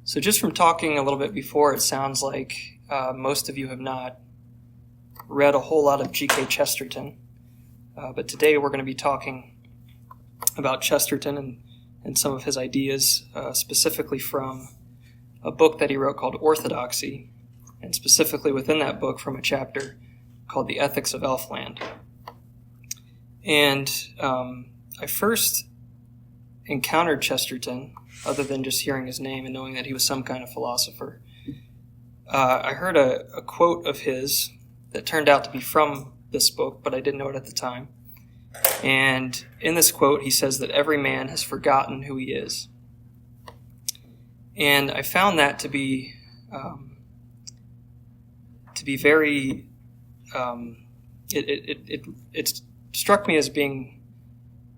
So just from talking a little bit before, it sounds like most of you have not read a whole lot of G.K. Chesterton. But today we're going to be talking about Chesterton and some of his ideas, specifically from a book that he wrote called Orthodoxy, and specifically within that book from a chapter called The Ethics of Elfland. And I first encountered Chesterton, other than just hearing his name and knowing that he was some kind of philosopher. I heard a quote of his that turned out to be from this book, but I didn't know it at the time. And in this quote, he says that every man has forgotten who he is. And I found that to be very. It struck me as being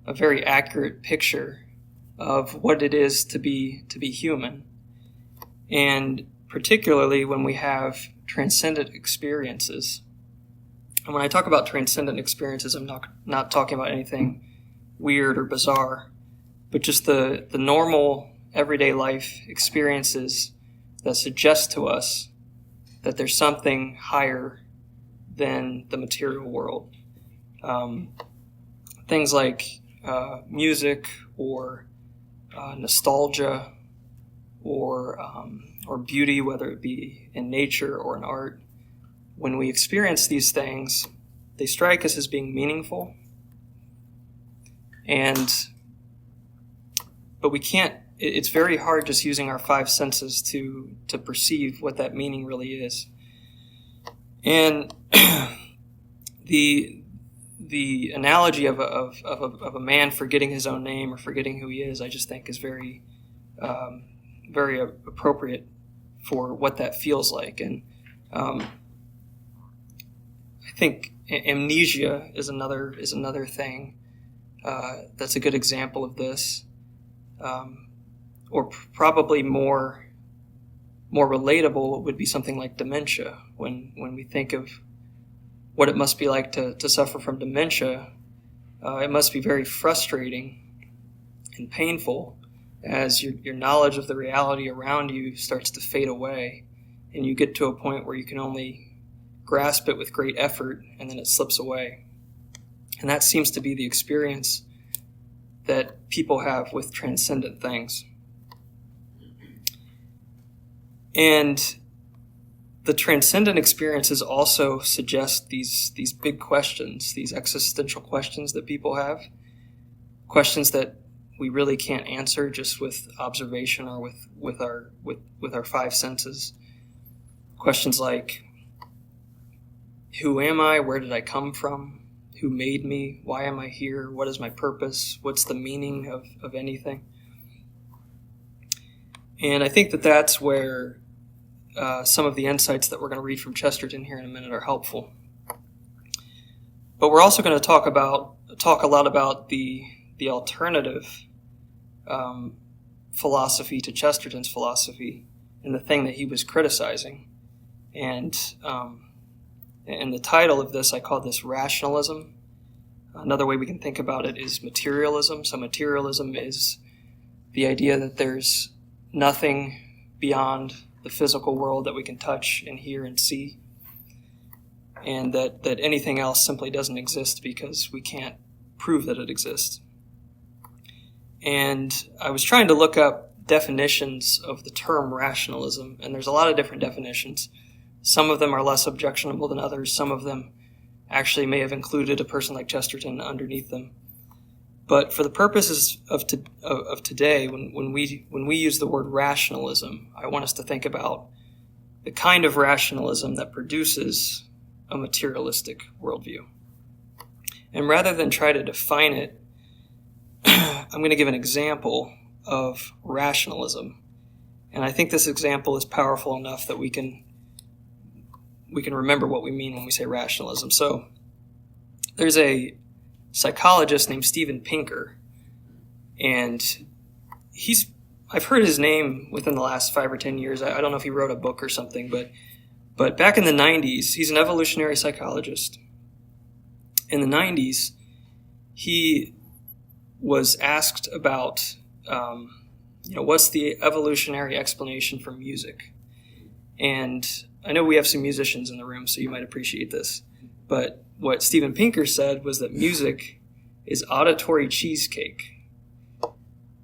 a very accurate picture of what it is to be not and particularly when we have transcendent experiences. And when I talk about transcendent experiences, I'm not talking about anything weird or bizarre, but just the normal everyday life experiences that suggest to us that there's something higher than the material world. Things like music or nostalgia or beauty, whether it be in nature or in art. When we experience these things, they strike us as being meaningful. But we can't, it's very hard just using our five senses to perceive what that meaning really is. And the analogy of a man forgetting his own name or forgetting who he is, I just think is very, very appropriate for what that feels like. And I think amnesia is another thing that's a good example of this, or probably more relatable would be something like dementia. When we think of what it must be like to suffer from dementia, it must be very frustrating and painful as your knowledge of the reality around you starts to fade away, and you get to a point where you can only grasp it with great effort, and then it slips away. And that seems to be the experience that people have with transcendent things. And the transcendent experiences also suggest these big questions, these existential questions that people have, questions that we really can't answer just with observation or with our five senses. Questions like, who am I? Where did I come from? Who made me? Why am I here? What is my purpose? What's the meaning of anything? And I think that that's where some of the insights that we're going to read from Chesterton here in a minute are helpful. But we're also going to talk a lot about the alternative philosophy to Chesterton's philosophy, and the thing that he was criticizing. And the title of this, I call this Rationalism. Another way we can think about it is materialism. So materialism is the idea that there's nothing beyond the physical world that we can touch and hear and see, and that anything else simply doesn't exist because we can't prove that it exists. And I was trying to look up definitions of the term rationalism, and there's a lot of different definitions. Some of them are less objectionable than others. Some of them actually may have included a person like Chesterton underneath them. But for the purposes of today, when we use the word rationalism, I want us to think about the kind of rationalism that produces a materialistic worldview. And rather than try to define it, I'm going to give an example of rationalism. And I think this example is powerful enough that we can remember what we mean when we say rationalism. So there's a psychologist named Steven Pinker, and I've heard his name within the last 5 or 10 years. I don't know if he wrote a book or something, but back in the 90s, he's an evolutionary psychologist. In the 90s, he was asked about what's the evolutionary explanation for music? And I know we have some musicians in the room, so you might appreciate this. But what Steven Pinker said was that music is auditory cheesecake.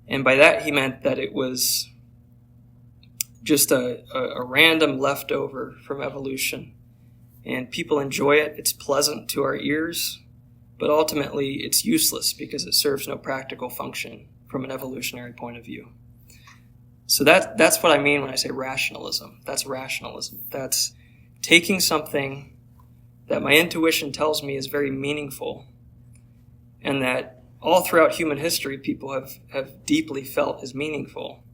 And by that he meant that it was just a random leftover from evolution. And people enjoy it. It's pleasant to our ears. But ultimately it's useless because it serves no practical function from an evolutionary point of view. So that's what I mean when I say rationalism. That's rationalism. That's taking something that my intuition tells me is very meaningful and that all throughout human history people have deeply felt is meaningful,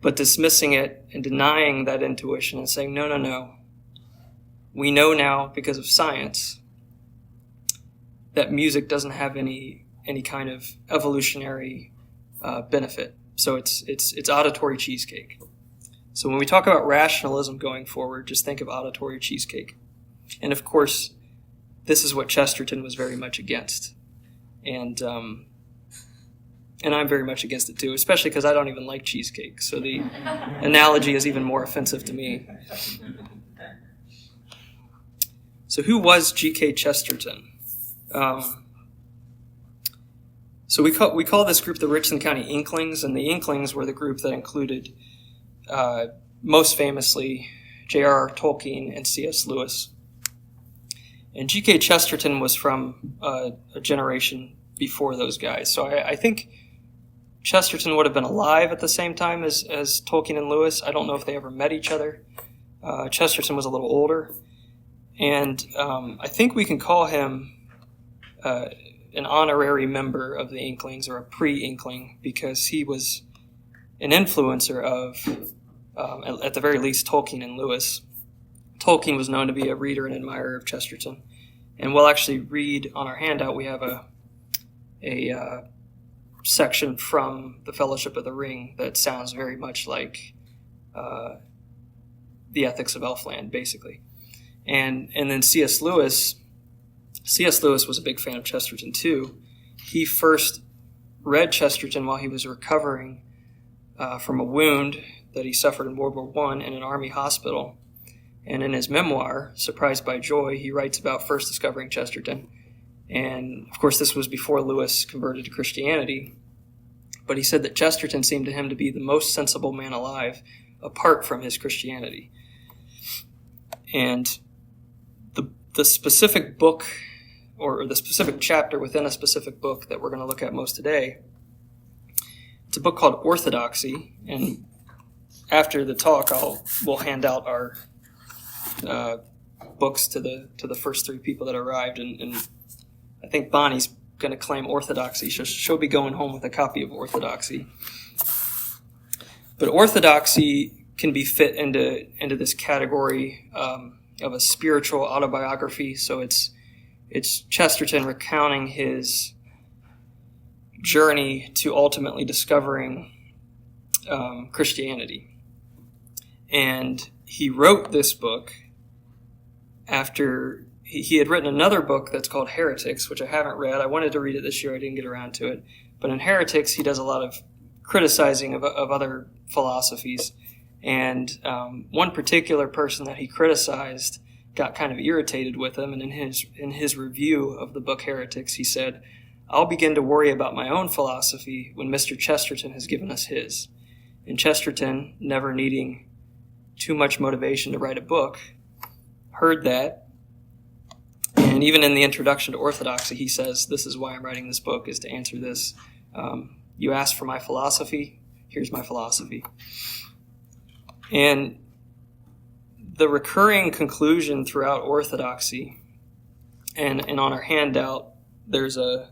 but dismissing it and denying that intuition and saying, no. We know now because of science that music doesn't have any kind of evolutionary benefit. So it's auditory cheesecake. So when we talk about rationalism going forward, just think of auditory cheesecake. And of course, this is what Chesterton was very much against. And I'm very much against it too, especially because I don't even like cheesecake. So the analogy is even more offensive to me. So who was G.K. Chesterton? So we call this group the Richland County Inklings, and the Inklings were the group that included, most famously, J.R.R. Tolkien and C.S. Lewis. And G.K. Chesterton was from a generation before those guys. So I think Chesterton would have been alive at the same time as Tolkien and Lewis. I don't know if they ever met each other. Chesterton was a little older. And I think we can call him an honorary member of the Inklings, or a pre-Inkling, because he was an influencer of, at the very least, Tolkien and Lewis. Tolkien was known to be a reader and admirer of Chesterton. And we'll actually read on our handout, we have a section from the Fellowship of the Ring that sounds very much like the Ethics of Elfland, basically. And then C.S. Lewis was a big fan of Chesterton too. He first read Chesterton while he was recovering from a wound that he suffered in World War I in an army hospital. And in his memoir, Surprised by Joy, he writes about first discovering Chesterton. And of course, this was before Lewis converted to Christianity. But he said that Chesterton seemed to him to be the most sensible man alive, apart from his Christianity. And the specific book, or the specific chapter within a specific book that we're going to look at most today, it's a book called Orthodoxy. And after the talk, we'll hand out our books to the first three people that arrived. And I think Bonnie's going to claim Orthodoxy. She'll be going home with a copy of Orthodoxy. But Orthodoxy can be fit into this category of a spiritual autobiography. So it's Chesterton recounting his journey to ultimately discovering Christianity. And he wrote this book after he had written another book that's called Heretics, which I haven't read. I wanted to read it this year. I didn't get around to it. But in Heretics, he does a lot of criticizing of other philosophies. And one particular person that he criticized got kind of irritated with him. And in his review of the book Heretics, he said, "I'll begin to worry about my own philosophy when Mr. Chesterton has given us his." And Chesterton, never needing too much motivation to write a book, heard that. And even in the introduction to Orthodoxy, he says, "This is why I'm writing this book, is to answer this. You asked for my philosophy, here's my philosophy." And the recurring conclusion throughout Orthodoxy, and on our handout, there's a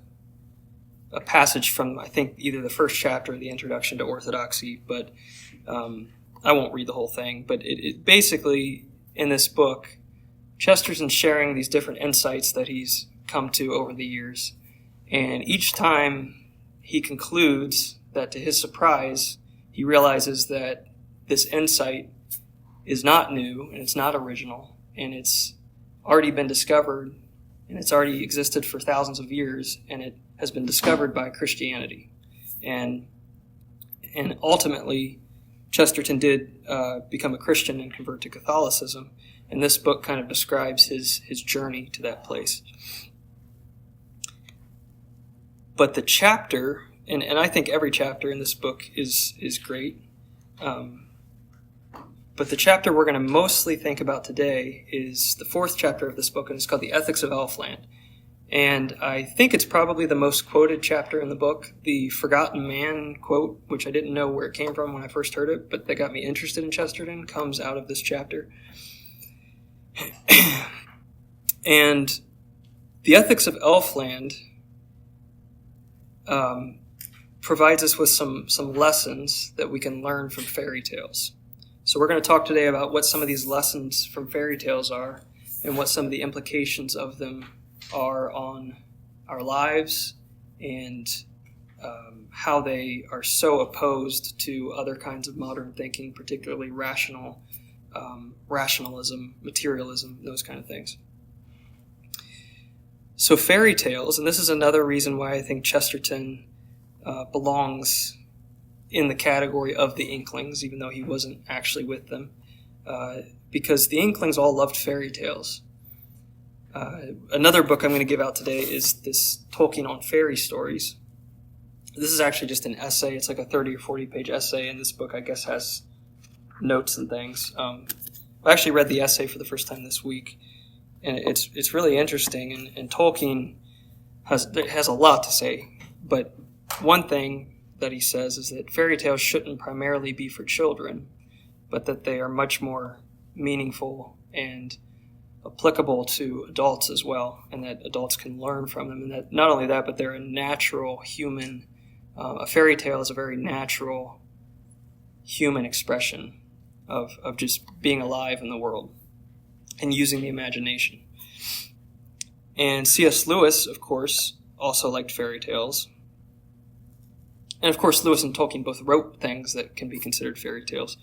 passage from, I think, either the first chapter or the introduction to Orthodoxy, but I won't read the whole thing. But it basically, in this book, Chesterton's sharing these different insights that he's come to over the years. And each time he concludes that, to his surprise, he realizes that this insight is not new, and it's not original, and it's already been discovered, and it's already existed for thousands of years, and it has been discovered by Christianity. And And ultimately, Chesterton did become a Christian and convert to Catholicism. And this book kind of describes his journey to that place. But the chapter, and I think every chapter in this book is great, but the chapter we're going to mostly think about today is the fourth chapter of this book, and it's called The Ethics of Elfland. And I think it's probably the most quoted chapter in the book. The Forgotten Man quote, which I didn't know where it came from when I first heard it, but that got me interested in Chesterton, comes out of this chapter. And The Ethics of Elfland provides us with some lessons that we can learn from fairy tales. So we're going to talk today about what some of these lessons from fairy tales are and what some of the implications of them are on our lives and how they are so opposed to other kinds of modern thinking, particularly rationalism, materialism, those kind of things. So fairy tales, and this is another reason why I think Chesterton belongs in the category of the Inklings, even though he wasn't actually with them, because the Inklings all loved fairy tales. Another book I'm going to give out today is this Tolkien on Fairy Stories. This is actually just an essay. It's like a 30 or 40 page essay, and this book, I guess, has notes and things. I actually read the essay for the first time this week, and it's really interesting, and Tolkien has a lot to say, but one thing that he says is that fairy tales shouldn't primarily be for children, but that they are much more meaningful and applicable to adults as well, and that adults can learn from them, and that not only that, but they're a natural human, a fairy tale is a very natural human expression of just being alive in the world and using the imagination. And C.S. Lewis, of course, also liked fairy tales. And of course, Lewis and Tolkien both wrote things that can be considered fairy tales.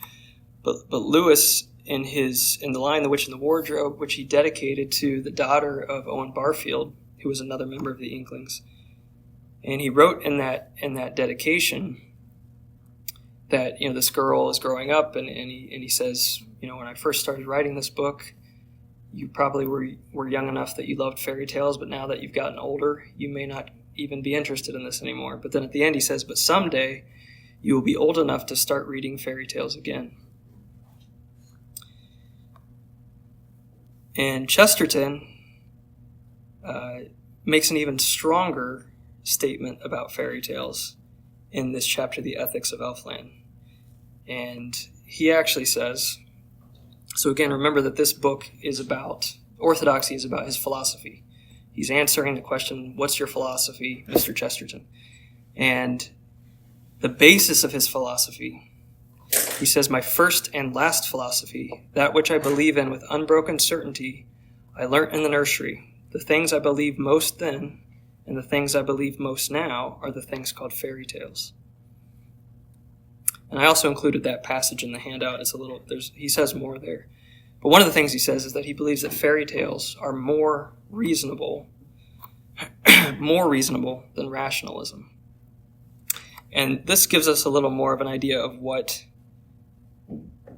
But Lewis, in The Lion, the Witch, and the Wardrobe, which he dedicated to the daughter of Owen Barfield, who was another member of the Inklings, and he wrote in that dedication that this girl is growing up, and he says, when I first started writing this book, you probably were young enough that you loved fairy tales, but now that you've gotten older, you may not even be interested in this anymore. But then at the end he says, but someday you will be old enough to start reading fairy tales again. And Chesterton makes an even stronger statement about fairy tales in this chapter, The Ethics of Elfland. And he actually says, so again, remember that this book is about, orthodoxy is about his philosophy. He's answering the question, what's your philosophy, Mr. Chesterton? And the basis of his philosophy, he says, my first and last philosophy, that which I believe in with unbroken certainty, I learnt in the nursery. The things I believed most then, and the things I believe most now, are the things called fairy tales. And I also included that passage in the handout. He says more there. But one of the things he says is that he believes that fairy tales are more reasonable than rationalism. And this gives us a little more of an idea of what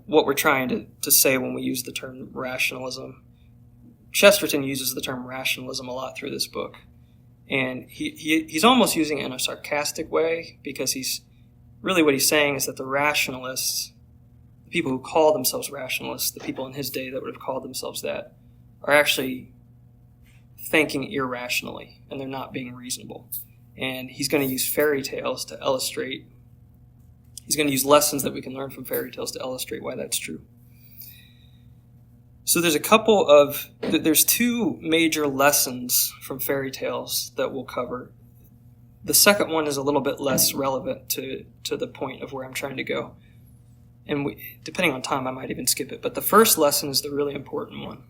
we're trying to say when we use the term rationalism. Chesterton uses the term rationalism a lot through this book. And he's almost using it in a sarcastic way, because what he's saying is that the rationalists, the people who call themselves rationalists, the people in his day that would have called themselves that, are actually thinking irrationally, and they're not being reasonable. And he's going to use fairy tales to illustrate, he's going to use lessons that we can learn from fairy tales to illustrate why that's true. So there's two major lessons from fairy tales that we'll cover. The second one is a little bit less relevant to the point of where I'm trying to go. And depending on time, I might even skip it. But the first lesson is the really important one.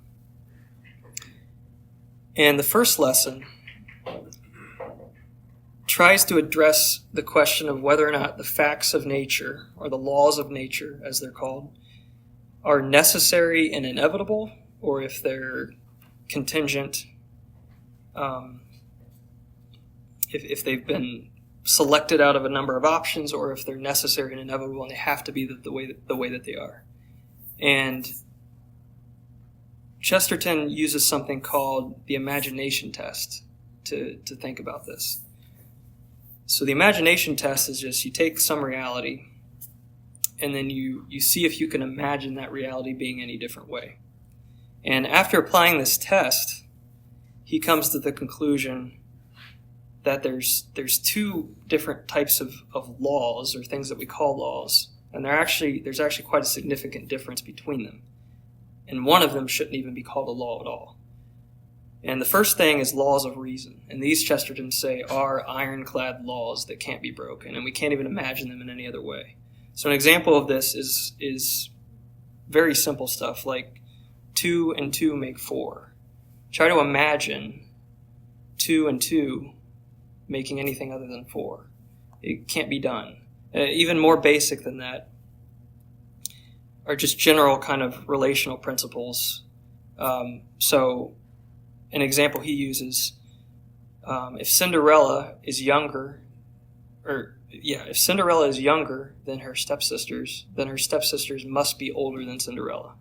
And the first lesson tries to address the question of whether or not the facts of nature, or the laws of nature, as they're called, are necessary and inevitable, or if they're contingent, if they've been selected out of a number of options, or if they're necessary and inevitable and they have to be the way that they are. And Chesterton uses something called the imagination test to think about this. So the imagination test is just you take some reality and then you see if you can imagine that reality being any different way. And after applying this test, he comes to the conclusion that there's two different types of laws, or things that we call laws, and there's actually quite a significant difference between them. And one of them shouldn't even be called a law at all. And the first thing is laws of reason. And these, Chesterton say, are ironclad laws that can't be broken, and we can't even imagine them in any other way. So an example of this is very simple stuff, like 2 and 2 make 4. Try to imagine 2 and 2 making anything other than 4. It can't be done. Even more basic than that are just general kind of relational principles. So an example he uses, if Cinderella is younger than her stepsisters, then her stepsisters must be older than Cinderella.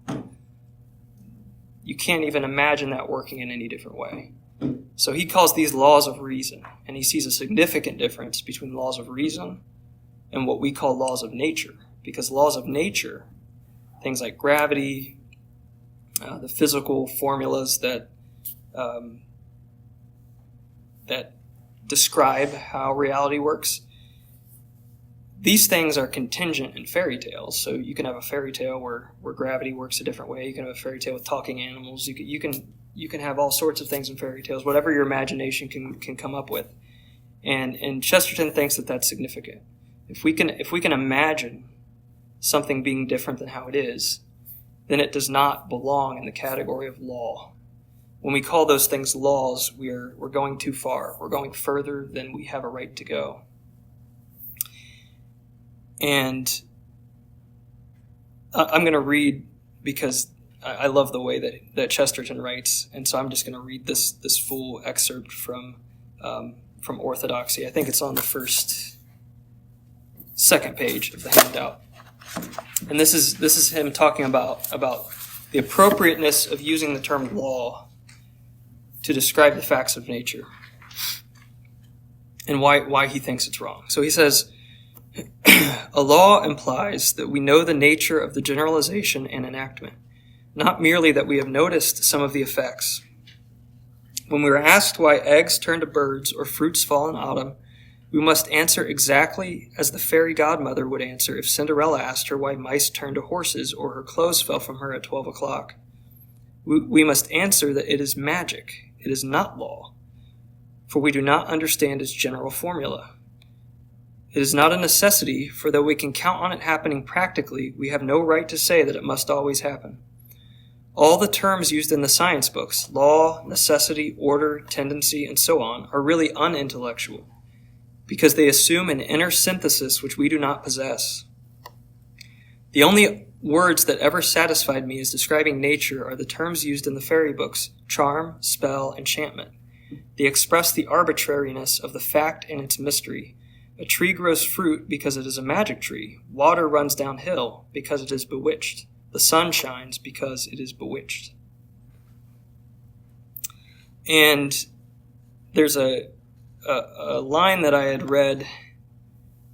You can't even imagine that working in any different way. So he calls these laws of reason, and he sees a significant difference between laws of reason and what we call laws of nature. Because laws of nature, things like gravity, the physical formulas that describe how reality works, these things are contingent in fairy tales. So you can have a fairy tale where gravity works a different way. You can have a fairy tale with talking animals. You can have all sorts of things in fairy tales, whatever your imagination can come up with. And Chesterton thinks that that's significant. If we can imagine something being different than how it is, then it does not belong in the category of law. When we call those things laws, we're going too far. We're going further than we have a right to go. And I'm going to read, because I love the way that Chesterton writes, and so I'm just going to read this full excerpt from Orthodoxy. I think it's on the second page of the handout. And this is him talking about the appropriateness of using the term law to describe the facts of nature, and why he thinks it's wrong. So he says, a law implies that we know the nature of the generalization and enactment, not merely that we have noticed some of the effects. When we are asked why eggs turn to birds or fruits fall in autumn, we must answer exactly as the fairy godmother would answer if Cinderella asked her why mice turned to horses or her clothes fell from her at 12 o'clock. We must answer that it is magic, it is not law, for we do not understand its general formula. It is not a necessity, for though we can count on it happening practically, we have no right to say that it must always happen. All the terms used in the science books, law, necessity, order, tendency, and so on, are really unintellectual, because they assume an inner synthesis which we do not possess. The only words that ever satisfied me as describing nature are the terms used in the fairy books, charm, spell, enchantment. They express the arbitrariness of the fact and its mystery. A tree grows fruit because it is a magic tree. Water runs downhill because it is bewitched. The sun shines because it is bewitched. And there's a line that I had read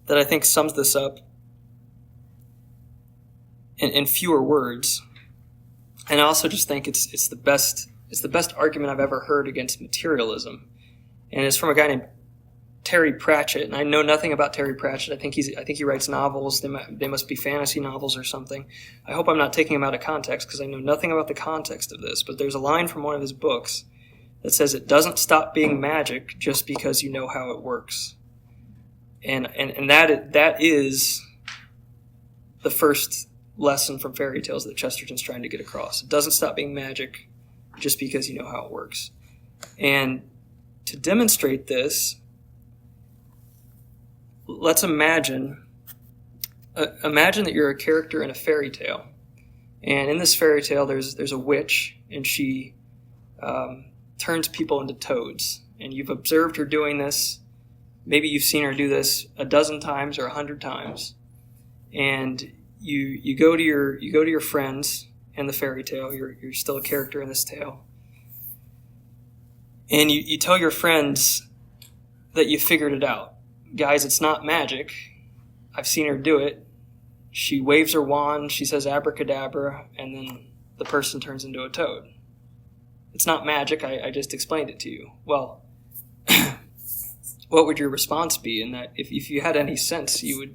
that I think sums this up in fewer words. And I also just think it's the best argument I've ever heard against materialism. And it's from a guy named Terry Pratchett, and I know nothing about Terry Pratchett. I think he writes novels. They must be fantasy novels or something. I hope I'm not taking him out of context, because I know nothing about the context of this. But there's a line from one of his books that says it doesn't stop being magic just because you know how it works. And that is the first lesson from fairy tales that Chesterton's trying to get across. It doesn't stop being magic just because you know how it works. And to demonstrate this, let's imagine that you're a character in a fairy tale. And in this fairy tale, there's a witch, and she turns people into toads. And you've observed her doing this, maybe you've seen her do this a dozen times or 100 times, and you go to your friends in the fairy tale. You're still a character in this tale, and you tell your friends that you figured it out. Guys, it's not magic. I've seen her do it. She waves her wand, she says abracadabra, and then the person turns into a toad. It's not magic, I just explained it to you. Well, what would your response be? In that, if you had any sense, you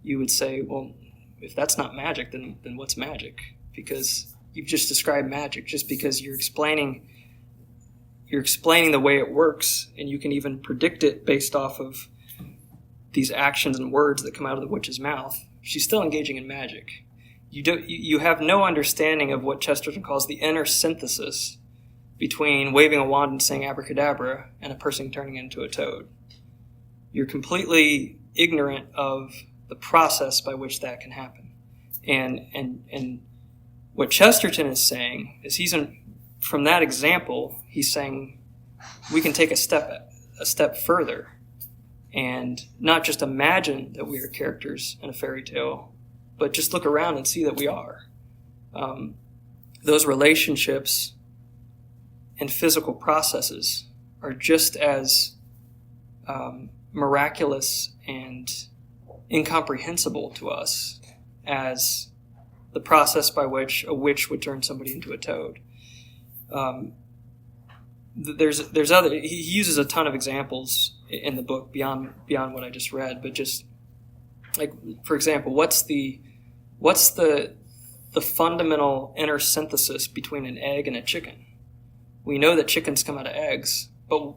would say, well, if that's not magic, then what's magic? Because you've just described magic. Just because you're explaining the way it works, and you can even predict it based off of these actions and words that come out of the witch's mouth, she's still engaging in magic. You have no understanding of what Chesterton calls the inner synthesis between waving a wand and saying abracadabra and a person turning into a toad. You're completely ignorant of the process by which that can happen. And what Chesterton is saying is from that example, he's saying we can take a step further and not just imagine that we are characters in a fairy tale, but just look around and see that we are. Those relationships and physical processes are just as miraculous and incomprehensible to us as the process by which a witch would turn somebody into a toad. There's other. He uses a ton of examples in the book beyond what I just read, but just like, for example, what's the fundamental inner synthesis between an egg and a chicken? We know that chickens come out of eggs, but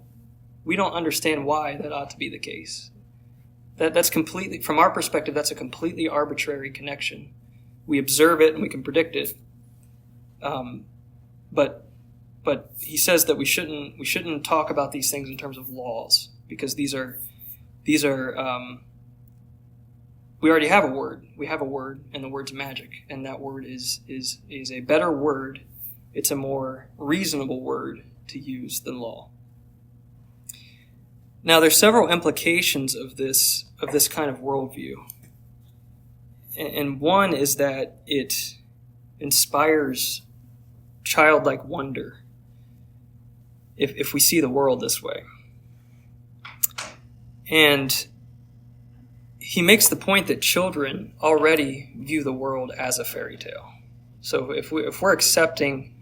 we don't understand why that ought to be the case. That's completely, from our perspective, that's a completely arbitrary connection. We observe it and we can predict it, but he says that we shouldn't talk about these things in terms of laws, because these are we already have a word. We have a word, and the word's magic, and that word is a better word. It's a more reasonable word to use than law. Now, there's several implications of this kind of worldview, and one is that it inspires childlike wonder if we see the world this way. And he makes the point that children already view the world as a fairy tale. So if we're accepting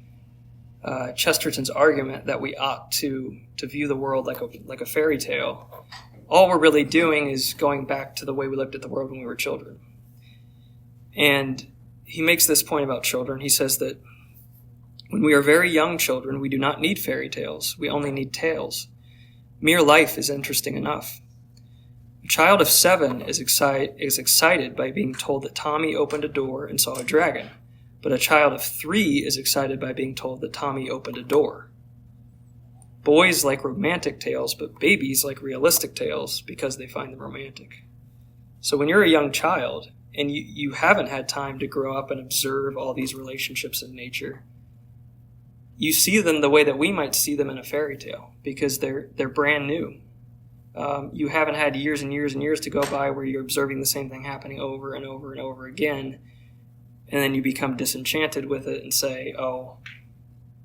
Chesterton's argument that we ought to view the world like a fairy tale, all we're really doing is going back to the way we looked at the world when we were children. And he makes this point about children. He says that when we are very young children, we do not need fairy tales. We only need tales. Mere life is interesting enough. A child of 7 is excited by being told that Tommy opened a door and saw a dragon, but a child of 3 is excited by being told that Tommy opened a door. Boys like romantic tales, but babies like realistic tales because they find them romantic. So when you're a young child and you haven't had time to grow up and observe all these relationships in nature, you see them the way that we might see them in a fairy tale, because they're brand new. You haven't had years and years and years to go by where you're observing the same thing happening over and over and over again, and then you become disenchanted with it and say, oh,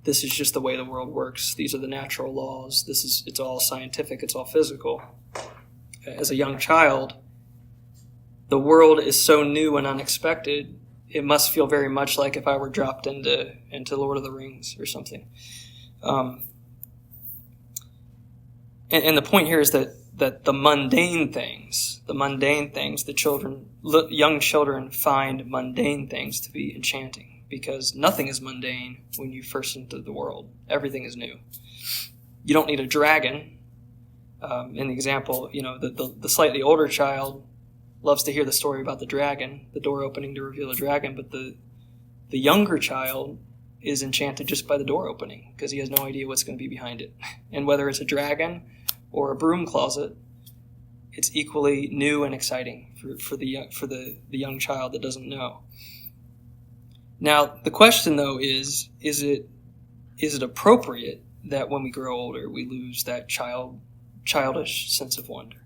this is just the way the world works. These are the natural laws. It's all scientific. It's all physical. As a young child, the world is so new and unexpected, it must feel very much like if I were dropped into Lord of the Rings or something. And the point here is that the mundane things, young children find mundane things to be enchanting, because nothing is mundane when you first enter the world. Everything is new. You don't need a dragon. In the example, the slightly older child loves to hear the story about the dragon, the door opening to reveal a dragon, but the younger child is enchanted just by the door opening because he has no idea what's going to be behind it. And whether it's a dragon or a broom closet, it's equally new and exciting for the young child that doesn't know. Now, the question, though, is it appropriate that when we grow older we lose that childish sense of wonder?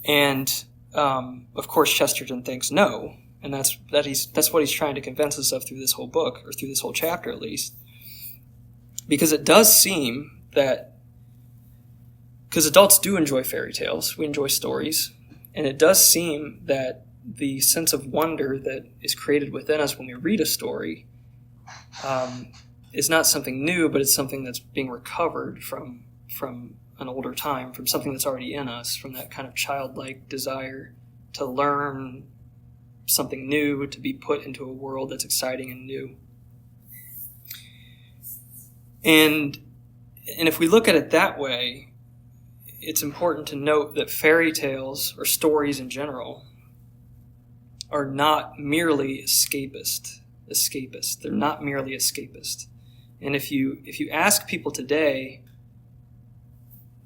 And of course, Chesterton thinks no, and that's what he's trying to convince us of through this whole book, or through this whole chapter at least, because it does seem that, because adults do enjoy fairy tales, we enjoy stories, and it does seem that the sense of wonder that is created within us when we read a story is not something new, but it's something that's being recovered from an older time, from something that's already in us, from that kind of childlike desire to learn something new, to be put into a world that's exciting and new. And if we look at it that way, it's important to note that fairy tales, or stories in general, are not merely escapist. They're not merely escapist. And if you ask people today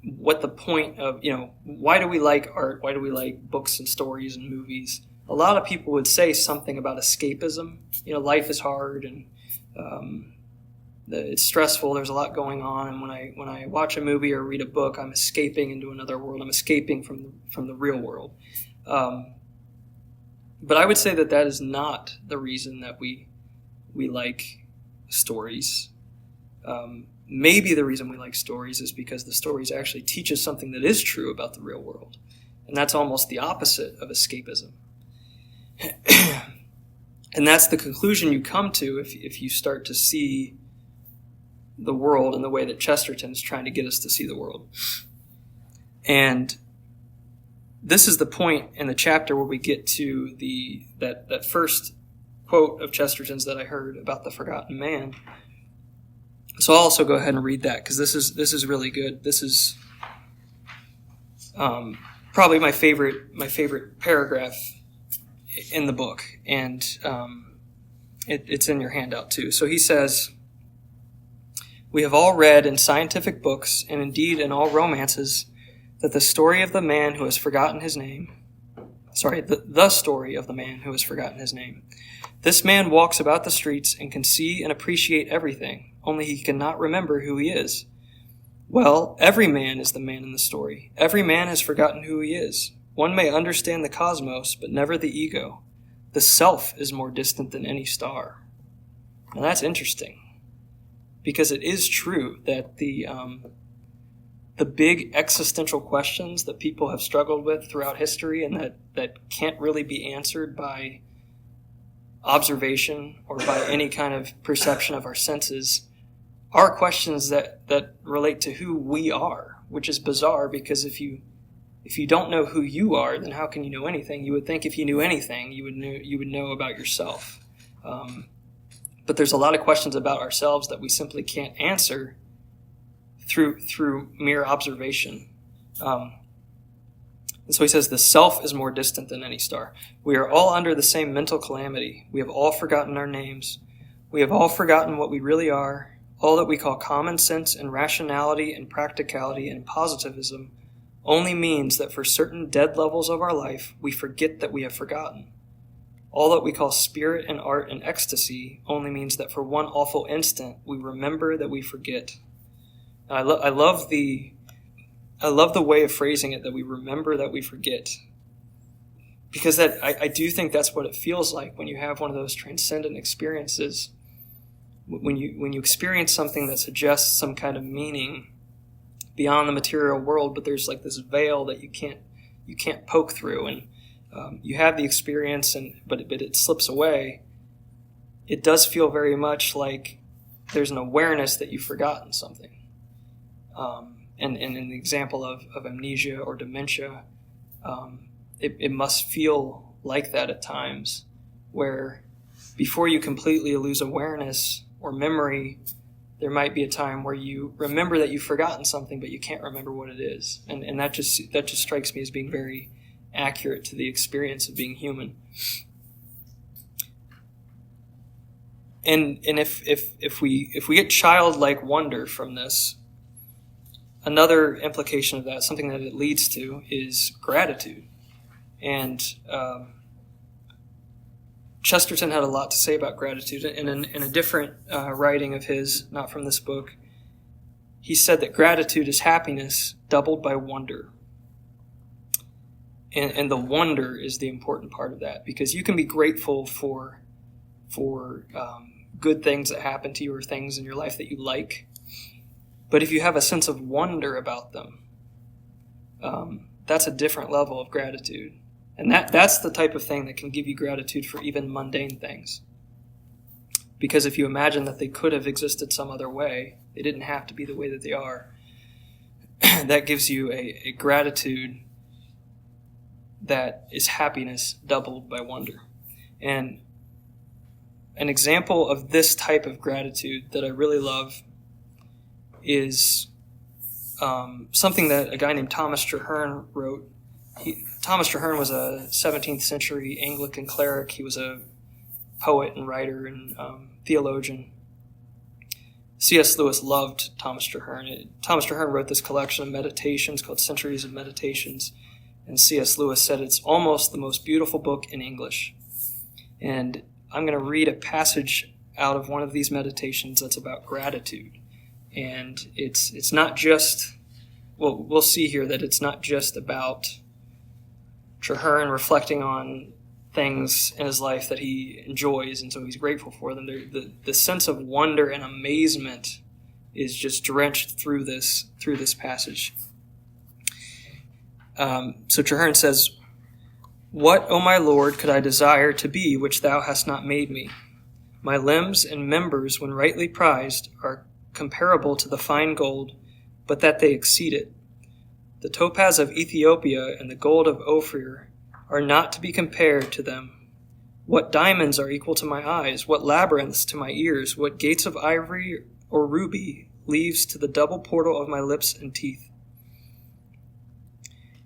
what the point of, why do we like art, why do we like books and stories and movies, a lot of people would say something about escapism. Life is hard and it's stressful, there's a lot going on, and when I watch a movie or read a book, I'm escaping into another world, I'm escaping from the real world. But I would say that is not the reason that we like stories. Maybe the reason we like stories is because the stories actually teach us something that is true about the real world. And that's almost the opposite of escapism. And that's the conclusion you come to if you start to see the world in the way that Chesterton's trying to get us to see the world. And this is the point in the chapter where we get to that first quote of Chesterton's that I heard about the forgotten man. So I'll also go ahead and read that, because this is really good. This is probably my favorite paragraph in the book, and it's in your handout too. So he says, "We have all read in scientific books, and indeed in all romances, that the story of the man who has forgotten his name, the story of the man who has forgotten his name. This man walks about the streets and can see and appreciate everything, only he cannot remember who he is. Well, every man is the man in the story. Every man has forgotten who he is. One may understand the cosmos, but never the ego. The self is more distant than any star." Now that's interesting, because it is true that the big existential questions that people have struggled with throughout history, and that can't really be answered by observation or by any kind of perception of our senses, are questions that relate to who we are, which is bizarre, because if you don't know who you are, then how can you know anything? You would think if you knew anything, you would know about yourself. But there's a lot of questions about ourselves that we simply can't answer through mere observation. And so he says, "The self is more distant than any star. We are all under the same mental calamity. We have all forgotten our names. We have all forgotten what we really are. All that we call common sense and rationality and practicality and positivism only means that for certain dead levels of our life, we forget that we have forgotten. All that we call spirit and art and ecstasy only means that for one awful instant, we remember that we forget." I love the way of phrasing it, that we remember that we forget, because I do think that's what it feels like when you have one of those transcendent experiences. When you experience something that suggests some kind of meaning beyond the material world, but there's like this veil that you can't poke through, and you have the experience, but it slips away. It does feel very much like there's an awareness that you've forgotten something. And in the example of amnesia or dementia, it must feel like that at times, where before you completely lose awareness or memory, there might be a time where you remember that you've forgotten something, but you can't remember what it is. And that just strikes me as being very accurate to the experience of being human. And if we get childlike wonder from this, another implication of that, something that it leads to, is gratitude. And Chesterton had a lot to say about gratitude. And in a different writing of his, not from this book, he said that gratitude is happiness doubled by wonder. And the wonder is the important part of that, because you can be grateful for good things that happen to you or things in your life that you like. But if you have a sense of wonder about them, that's a different level of gratitude. And that's the type of thing that can give you gratitude for even mundane things. Because if you imagine that they could have existed some other way, they didn't have to be the way that they are, that gives you a gratitude that is happiness doubled by wonder. And an example of this type of gratitude that I really love is something that a guy named Thomas Traherne wrote. Thomas Traherne was a 17th century Anglican cleric. He was a poet and writer and theologian. C.S. Lewis loved Thomas Traherne. Thomas Traherne wrote this collection of meditations called Centuries of Meditations, and C.S. Lewis said it's almost the most beautiful book in English. And I'm going to read a passage out of one of these meditations that's about gratitude. And it's not just, well, we'll see here that it's not just about Traherne reflecting on things in his life that he enjoys, and so he's grateful for them. The sense of wonder and amazement is just drenched through this passage. So Traherne says, "What, O my Lord, could I desire to be which thou hast not made me? My limbs and members, when rightly prized, are comparable to the fine gold, but that they exceed it. The topaz of Ethiopia and the gold of Ophir are not to be compared to them. What diamonds are equal to my eyes? What labyrinths to my ears? What gates of ivory or ruby leaves to the double portal of my lips and teeth?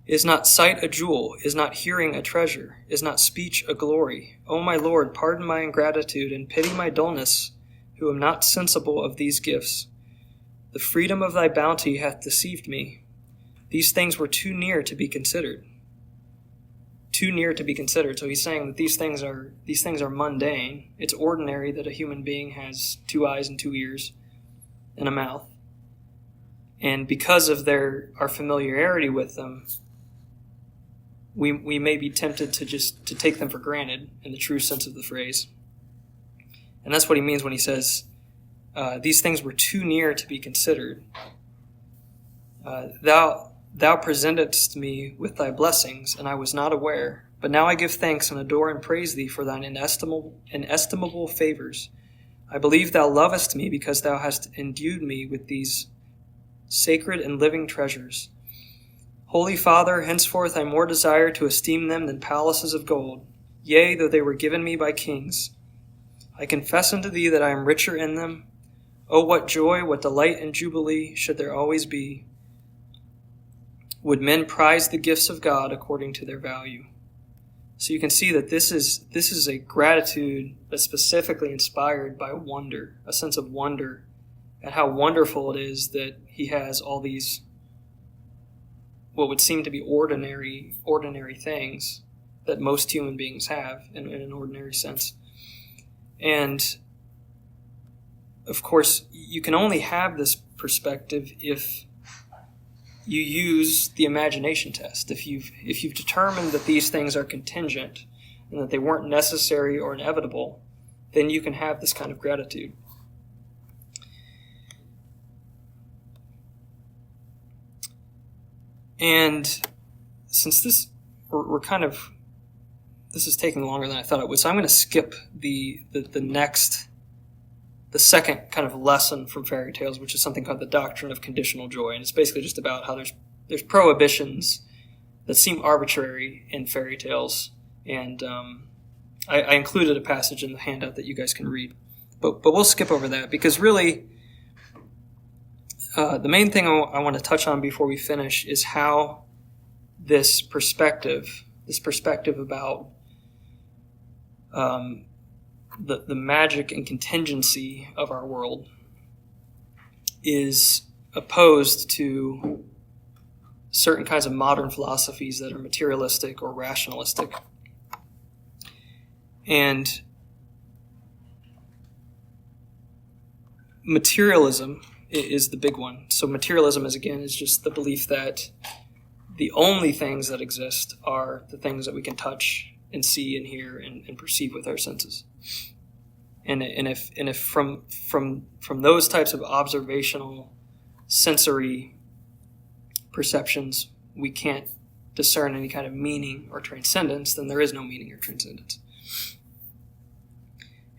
Is not sight a jewel? Is not hearing a treasure? Is not speech a glory? O my Lord, pardon my ingratitude and pity my dullness, who am not sensible of these gifts. The freedom of thy bounty hath deceived me. These things were too near to be considered." Too near to be considered. So he's saying that these things are mundane. It's ordinary that a human being has 2 eyes and 2 ears and a mouth. And because of our familiarity with them, we may be tempted to take them for granted in the true sense of the phrase. And that's what he means when he says, these things were too near to be considered. Thou presentedst me with thy blessings, and I was not aware. But now I give thanks and adore and praise thee for thine inestimable favors. I believe thou lovest me because thou hast endued me with these sacred and living treasures. Holy Father, henceforth I more desire to esteem them than palaces of gold, yea, though they were given me by kings. I confess unto thee that I am richer in them. O what joy, what delight and jubilee should there always be, would men prize the gifts of God according to their value. So you can see that this is a gratitude that's specifically inspired by wonder, a sense of wonder at how wonderful it is that he has all these, what would seem to be ordinary things that most human beings have in an ordinary sense. And of course, you can only have this perspective if you use the imagination test. If you've determined that these things are contingent and that they weren't necessary or inevitable, then you can have this kind of gratitude. And since this is taking longer than I thought it would, so I'm going to skip the second kind of lesson from fairy tales, which is something called the doctrine of conditional joy. And it's basically just about how there's prohibitions that seem arbitrary in fairy tales. And I included a passage in the handout that you guys can read. But we'll skip over that, because really the main thing I want to touch on before we finish is how this perspective about the magic and contingency of our world is opposed to certain kinds of modern philosophies that are materialistic or rationalistic. And materialism is the big one. So materialism is just the belief that the only things that exist are the things that we can touch and see and hear and perceive with our senses. And if from those types of observational sensory perceptions we can't discern any kind of meaning or transcendence, then there is no meaning or transcendence.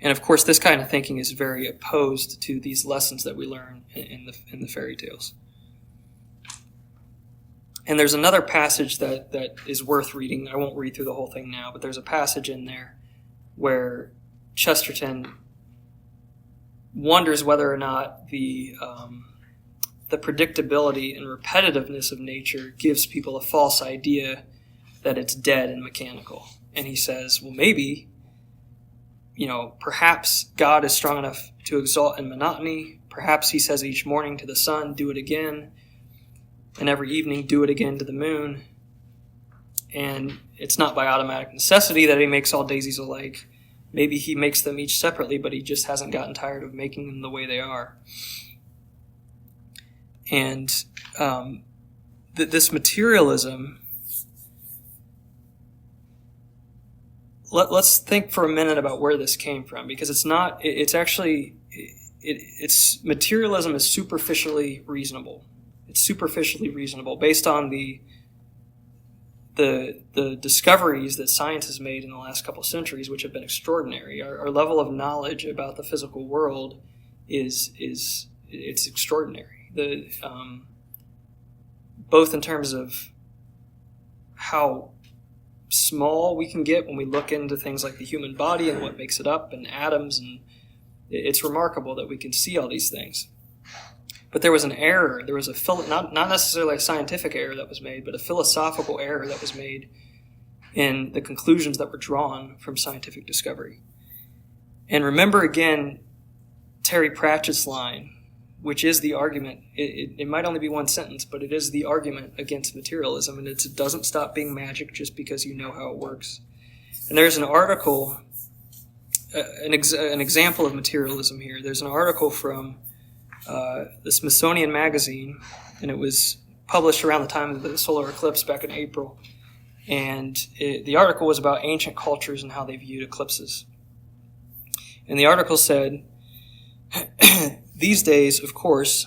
And of course, this kind of thinking is very opposed to these lessons that we learn in the fairy tales. And there's another passage that is worth reading. I won't read through the whole thing now, but there's a passage in there where Chesterton wonders whether or not the predictability and repetitiveness of nature gives people a false idea that it's dead and mechanical. And he says, well, maybe, perhaps God is strong enough to exalt in monotony. Perhaps he says each morning to the sun, do it again. And every evening, do it again to the moon. And it's not by automatic necessity that he makes all daisies alike. Maybe he makes them each separately, but he just hasn't gotten tired of making them the way they are. And this materialism, let's think for a minute about where this came from, because materialism is superficially reasonable. It's superficially reasonable based on the discoveries that science has made in the last couple of centuries, which have been extraordinary. Our level of knowledge about the physical world it's extraordinary. Both in terms of how small we can get when we look into things like the human body and what makes it up and atoms, and it's remarkable that we can see all these things. But there was an error. There was not necessarily a scientific error that was made, but a philosophical error that was made in the conclusions that were drawn from scientific discovery. And remember again Terry Pratchett's line, which is the argument. It might only be one sentence, but it is the argument against materialism, and it doesn't stop being magic just because you know how it works. And there's an article, an example of materialism here. There's an article from the Smithsonian Magazine, and it was published around the time of the solar eclipse back in April. And the article was about ancient cultures and how they viewed eclipses. And the article said, these days, of course,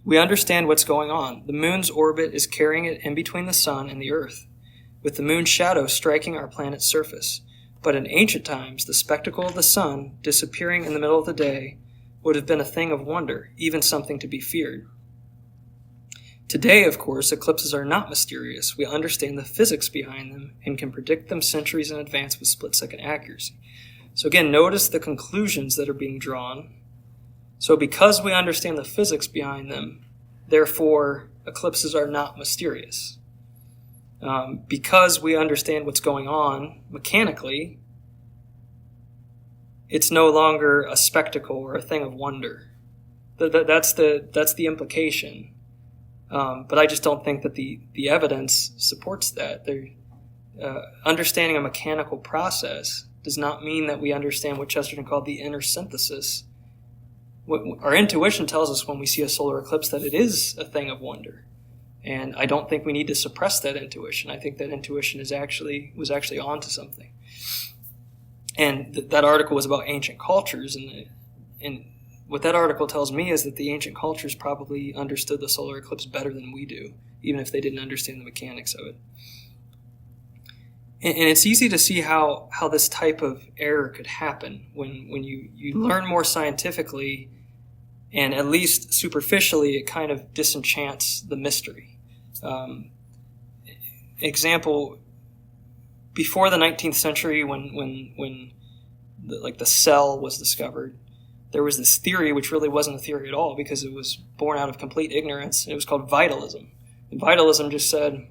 we understand what's going on. The moon's orbit is carrying it in between the sun and the earth, with the moon's shadow striking our planet's surface. But in ancient times, the spectacle of the sun disappearing in the middle of the day would have been a thing of wonder, even something to be feared. Today, of course, eclipses are not mysterious. We understand the physics behind them and can predict them centuries in advance with split-second accuracy. So again, notice the conclusions that are being drawn. So because we understand the physics behind them, therefore eclipses are not mysterious. Because we understand what's going on mechanically, it's no longer a spectacle or a thing of wonder. That's the implication. But I just don't think that the evidence supports that. Understanding a mechanical process does not mean that we understand what Chesterton called the inner synthesis. Our intuition tells us when we see a solar eclipse that it is a thing of wonder. And I don't think we need to suppress that intuition. I think that intuition was actually onto something. And that article was about ancient cultures, and what that article tells me is that the ancient cultures probably understood the solar eclipse better than we do, even if they didn't understand the mechanics of it. And it's easy to see how this type of error could happen when you learn more scientifically, and at least superficially, it kind of disenchants the mystery. Example, before the 19th century, when the cell was discovered, there was this theory which really wasn't a theory at all because it was born out of complete ignorance. It was called vitalism. And vitalism just said,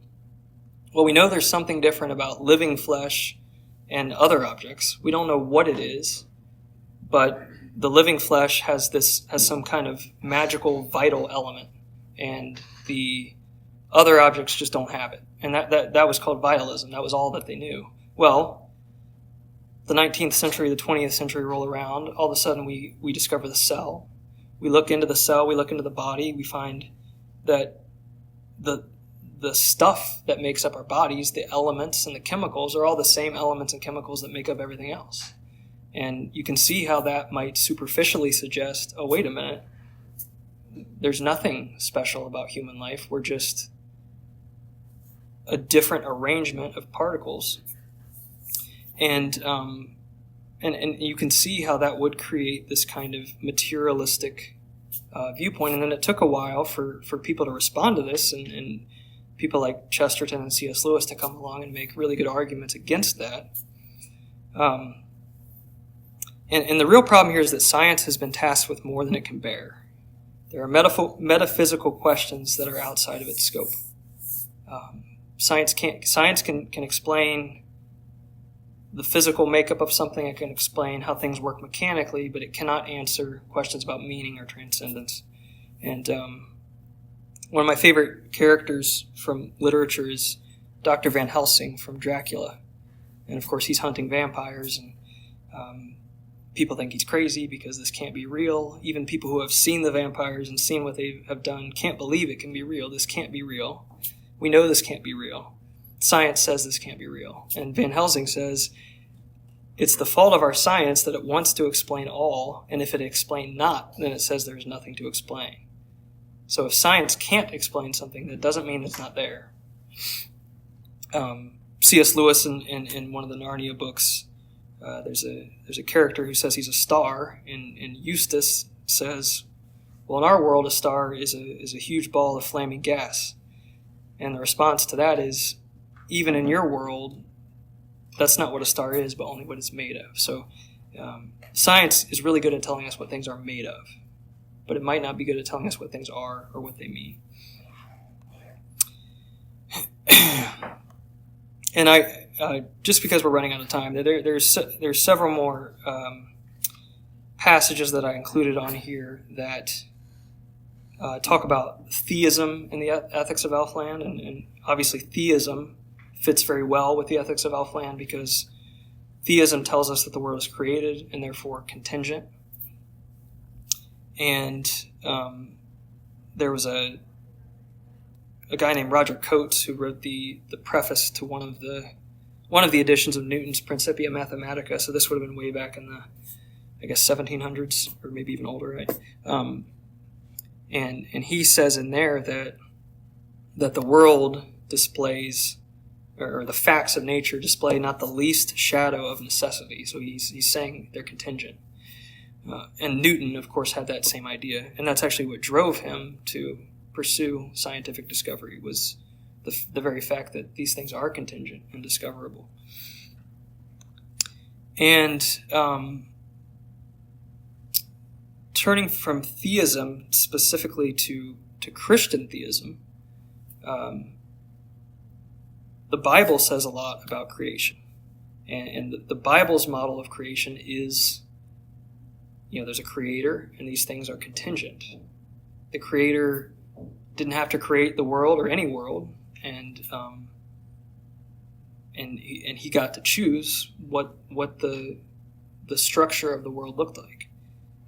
well, we know there's something different about living flesh and other objects. We don't know what it is, but the living flesh has some kind of magical vital element, and the other objects just don't have it. And that was called vitalism. That was all that they knew. Well, the 19th century, the 20th century roll around. All of a sudden, we discover the cell. We look into the cell. We look into the body. We find that the the stuff that makes up our bodies, the elements and the chemicals, are all the same elements and chemicals that make up everything else. And you can see how that might superficially suggest, oh, wait a minute, there's nothing special about human life. We're just a different arrangement of particles. And you can see how that would create this kind of materialistic viewpoint. And then it took a while for people to respond to this, and people like Chesterton and C.S. Lewis to come along and make really good arguments against that. And the real problem here is that science has been tasked with more than it can bear. There are metaphysical questions that are outside of its scope. Science can explain the physical makeup of something. It can explain how things work mechanically, but it cannot answer questions about meaning or transcendence. And one of my favorite characters from literature is Dr. Van Helsing from Dracula. And of course, he's hunting vampires, and people think he's crazy because this can't be real. Even people who have seen the vampires and seen what they have done can't believe it can be real. This can't be real. We know this can't be real. Science says this can't be real. And Van Helsing says, it's the fault of our science that it wants to explain all, and if it explain not, then it says there's nothing to explain. So if science can't explain something, that doesn't mean it's not there. C.S. Lewis in one of the Narnia books, there's a character who says he's a star, and Eustace says, well, in our world, a star is a huge ball of flaming gas. And the response to that is, even in your world, that's not what a star is, but only what it's made of. So science is really good at telling us what things are made of, but it might not be good at telling us what things are or what they mean. And I just because we're running out of time, there's several more passages that I included on here that talk about theism in the ethics of Elfland, and obviously theism fits very well with the ethics of Elfland because theism tells us that the world is created and therefore contingent. And there was a guy named Roger Coates who wrote the preface to one of the editions of Newton's Principia Mathematica. So this would have been way back in the, I guess, 1700s or maybe even older, right? And he says in there that the world displays, or the facts of nature display not the least shadow of necessity. So he's saying they're contingent. And Newton, of course, had that same idea, and that's actually what drove him to pursue scientific discovery, was the very fact that these things are contingent and discoverable. And turning from theism specifically to Christian theism, the Bible says a lot about creation. And the Bible's model of creation is, there's a creator, and these things are contingent. The creator didn't have to create the world or any world, and he got to choose what the structure of the world looked like.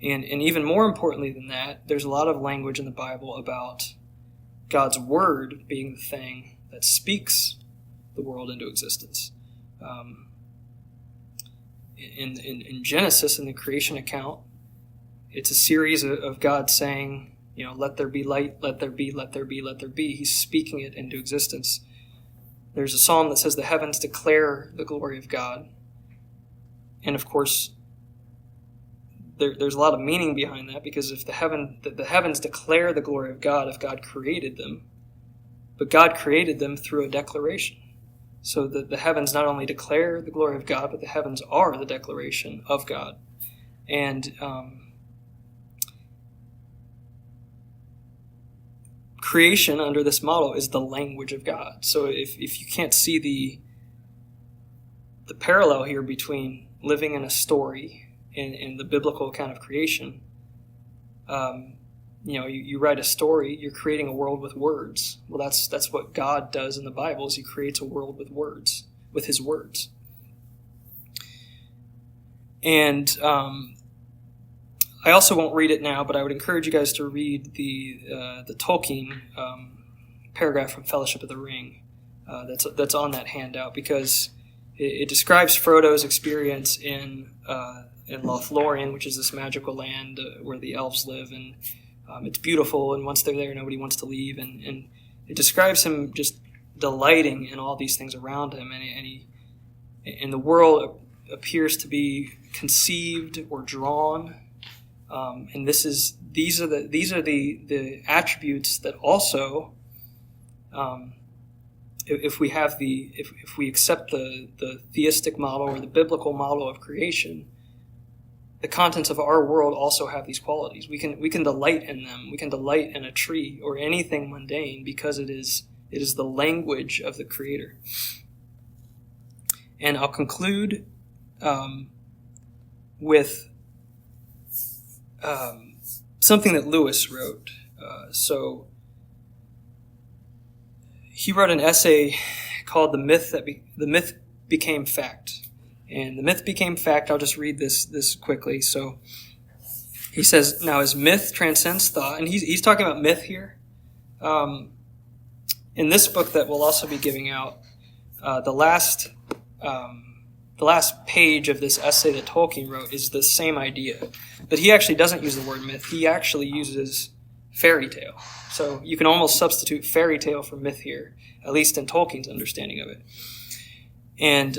And even more importantly than that, there's a lot of language in the Bible about God's word being the thing that speaks the world into existence. In Genesis, in the creation account, it's a series of God saying, let there be light, let there be, let there be, let there be. He's speaking it into existence. There's a psalm that says the heavens declare the glory of God. And of course, there's a lot of meaning behind that, because if the heavens declare the glory of God, if God created them, but God created them through a declaration. So that the heavens not only declare the glory of God, but the heavens are the declaration of God. And creation under this model is the language of God. So if you can't see the parallel here between living in a story and the biblical account of creation, you write a story, you're creating a world with words. Well, that's what God does in the Bible, is he creates a world with words, with his words. And I also won't read it now, but I would encourage you guys to read the Tolkien paragraph from Fellowship of the Ring that's on that handout, because it describes Frodo's experience in Lothlorien, which is this magical land where the elves live, and it's beautiful, and once they're there, nobody wants to leave, and it describes him just delighting in all these things around him, and the world appears to be conceived or drawn, and these are the attributes that also, if we accept the theistic model or the biblical model of creation, the contents of our world also have these qualities. We can delight in them. We can delight in a tree or anything mundane because it is the language of the Creator. And I'll conclude with something that Lewis wrote. So he wrote an essay called "The Myth Became Fact." And the myth became fact. I'll just read this quickly. So he says, "Now as myth transcends thought," and he's talking about myth here. In this book that we'll also be giving out, the last page of this essay that Tolkien wrote is the same idea, but he actually doesn't use the word myth. He actually uses fairy tale. So you can almost substitute fairy tale for myth here, at least in Tolkien's understanding of it. And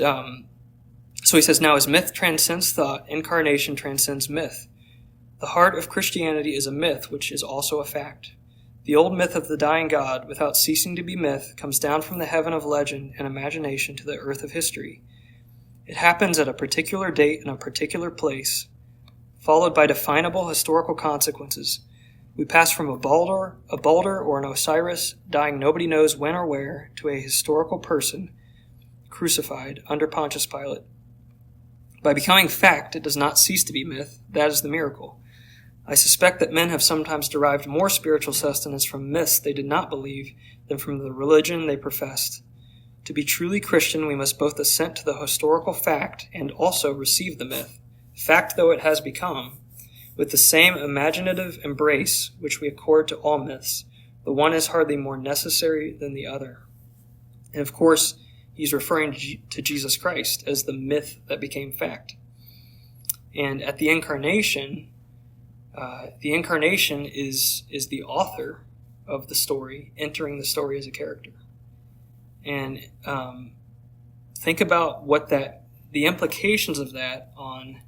so he says, "Now as myth transcends thought, incarnation transcends myth. The heart of Christianity is a myth, which is also a fact. The old myth of the dying God, without ceasing to be myth, comes down from the heaven of legend and imagination to the earth of history. It happens at a particular date in a particular place, followed by definable historical consequences. We pass from a Baldur or an Osiris, dying nobody knows when or where, to a historical person, crucified under Pontius Pilate. By becoming fact, it does not cease to be myth. That is the miracle. I suspect that men have sometimes derived more spiritual sustenance from myths they did not believe than from the religion they professed. To be truly Christian, we must both assent to the historical fact and also receive the myth, fact though it has become, with the same imaginative embrace which we accord to all myths. The one is hardly more necessary than the other." And of course, he's referring to Jesus Christ as the myth that became fact. And at the incarnation is the author of the story entering the story as a character. And think about what the implications of that on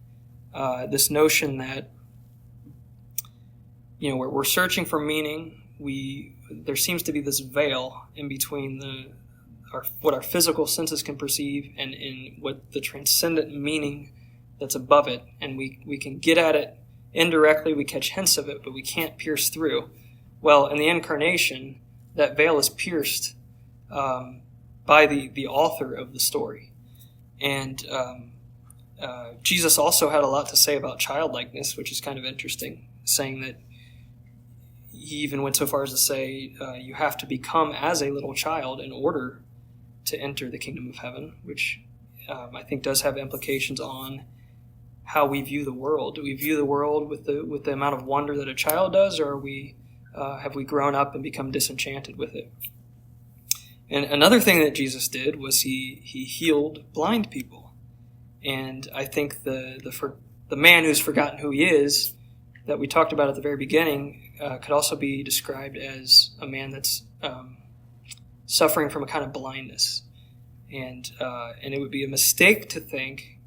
this notion that, we're searching for meaning. There seems to be this veil in between what our physical senses can perceive and in what the transcendent meaning that's above it, and we can get at it indirectly. We catch hints of it, but we can't pierce through. Well, in the incarnation, that veil is pierced by the author of the story. And Jesus also had a lot to say about childlikeness, which is kind of interesting, saying that he even went so far as to say you have to become as a little child in order to enter the kingdom of heaven, which I think does have implications on how we view the world. Do we view the world with the amount of wonder that a child does, or have we grown up and become disenchanted with it? And another thing that Jesus did was he healed blind people. And I think the man who's forgotten who he is, that we talked about at the very beginning, could also be described as a man that's suffering from a kind of blindness. And it would be a mistake to think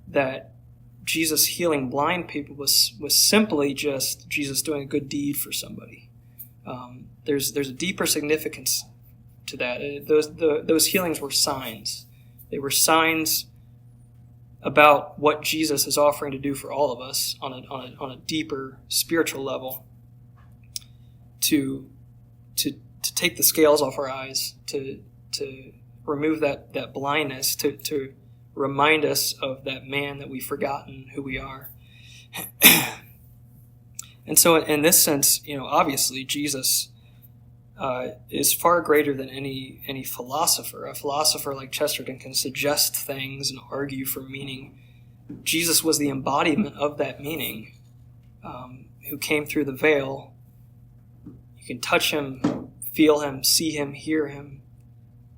that Jesus healing blind people was simply just Jesus doing a good deed for somebody. There's a deeper significance to that. Those healings were signs. They were signs about what Jesus is offering to do for all of us on a deeper spiritual level, to take the scales off our eyes, to remove that blindness, to remind us of that man that we've forgotten who we are. And so in this sense, obviously Jesus is far greater than any philosopher. A philosopher like Chesterton can suggest things and argue for meaning. Jesus was the embodiment of that meaning, who came through the veil. You can touch him feel him, see him, hear him,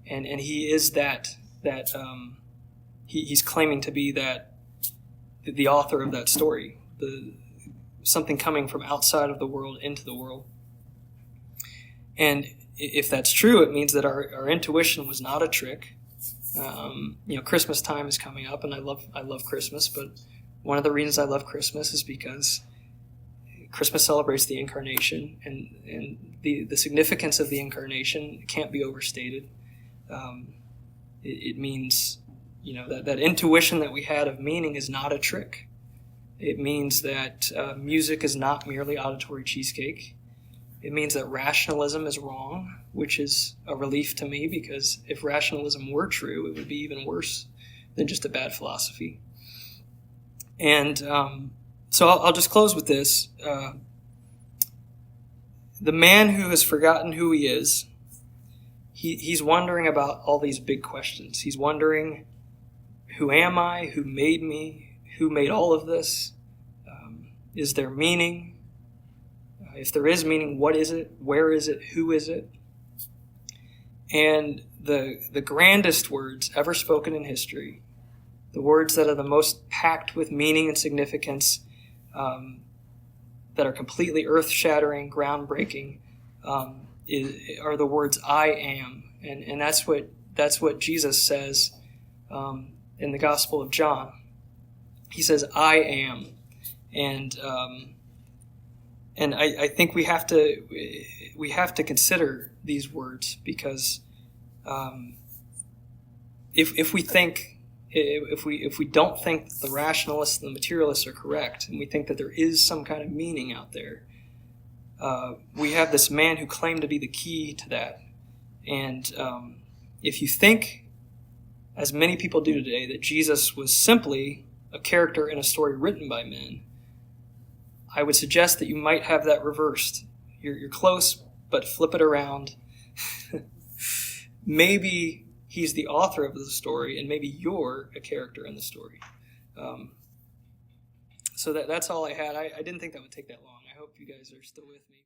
and he is he's claiming to be the author of that story, something coming from outside of the world into the world. And if that's true, it means that our intuition was not a trick. Christmas time is coming up, and I love Christmas, but one of the reasons I love Christmas is because Christmas celebrates the Incarnation, and the significance of the Incarnation can't be overstated. It means, that intuition that we had of meaning is not a trick. It means that music is not merely auditory cheesecake. It means that rationalism is wrong, which is a relief to me, because if rationalism were true, it would be even worse than just a bad philosophy. And so I'll just close with this. The man who has forgotten who he is, he's wondering about all these big questions. He's wondering, who am I? Who made me? Who made all of this? Is there meaning? If there is meaning, what is it? Where is it? Who is it? And the grandest words ever spoken in history, the words that are the most packed with meaning and significance, that are completely earth-shattering, groundbreaking, are the words "I am," and that's what Jesus says in the Gospel of John. He says, "I am," and I think we have to consider these words, because if we don't think that the rationalists and the materialists are correct, and we think that there is some kind of meaning out there, we have this man who claimed to be the key to that. And if you think, as many people do today, that Jesus was simply a character in a story written by men, I would suggest that you might have that reversed. You're close, but flip it around. Maybe he's the author of the story, and maybe you're a character in the story. So that's all I had. I didn't think that would take that long. I hope you guys are still with me.